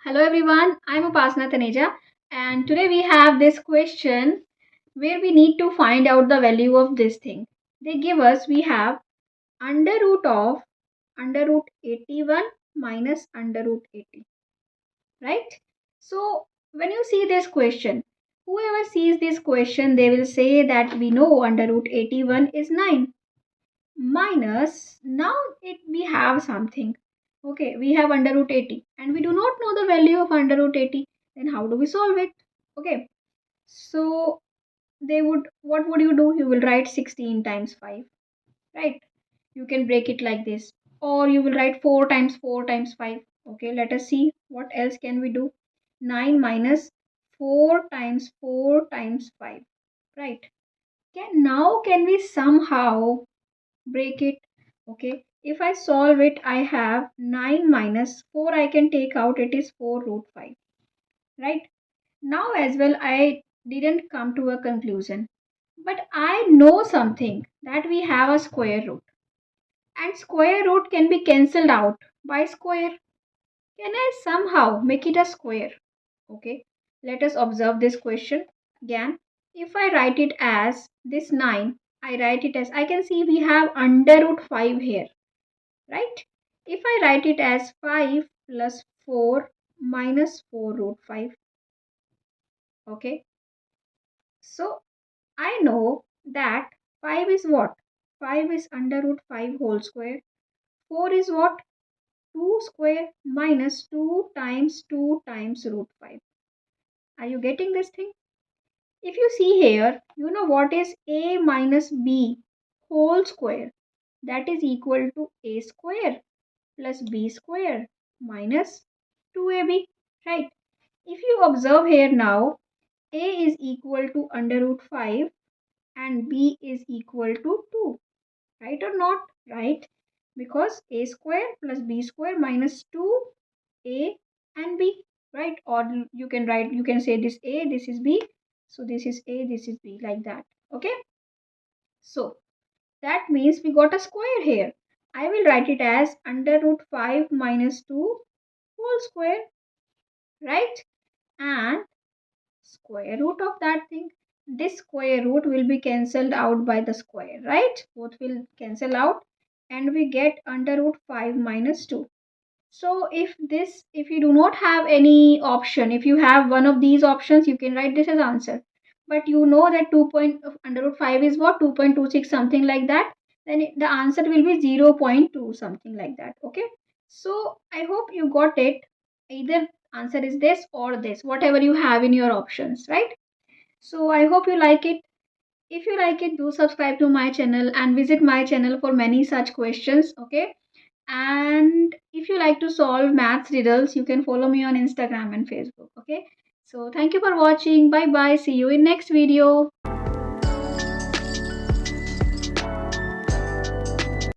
Hello everyone, I'm Upasana Taneja and today we have this question where we need to find out the value of this thing. They give us, we have under root of under root 81 minus under root 80, right? So when you see this question, whoever sees this question, they will say that we know under root 81 is 9 minus, now we have something. Okay, we have under root 80 and we do not know the value of under root 80. Then how do we solve it? Okay, so what would you do? You will write 16 times 5, right? You can break it like this, or you will write 4 times 4 times 5. Okay, let us see what else can we do. 9 minus 4 times 4 times 5, right? Can we somehow break it? Okay, if I solve it, I have 9 minus 4, I can take out, it is 4 root 5, right? Now as well, I didn't come to a conclusion, but I know something, that we have a square root, and square root can be cancelled out by square. Can I somehow make it a square? Okay, let us observe this question again. If I write it as this 9, I write it as, I can see we have under root 5 here, right? If I write it as 5 plus 4 minus 4 root 5, okay? So I know that 5 is what? 5 is under root 5 whole square. 4 is what? 2 square minus 2 times root 5. Are you getting this thing? If you see here, you know what is a minus b whole square? That is equal to a square plus b square minus 2ab, right? If you observe here now, a is equal to under root 5 and b is equal to 2, right or not? Right? Because a square plus b square minus 2a and b, right? Or you can write, you can say this a, this is b, so this is a, this is b, like that. Okay, so that means we got a square here. I will write it as under root 5 minus 2 whole square, right? And square root of that thing, this square root will be cancelled out by the square, right? Both will cancel out and we get under root 5 minus 2. So if you do not have any option, if you have one of these options, you can write this as answer. But you know that 2 point under root 5 is what? 2.26, something like that. Then the answer will be 0.2, something like that. Okay, so I hope you got it. Either answer is this or this, whatever you have in your options, right? So I hope you like it. If you like it, do subscribe to my channel and visit my channel for many such questions. Okay, and if you like to solve maths riddles, you can follow me on Instagram and Facebook. Okay, so thank you for watching. Bye bye, see you in next video.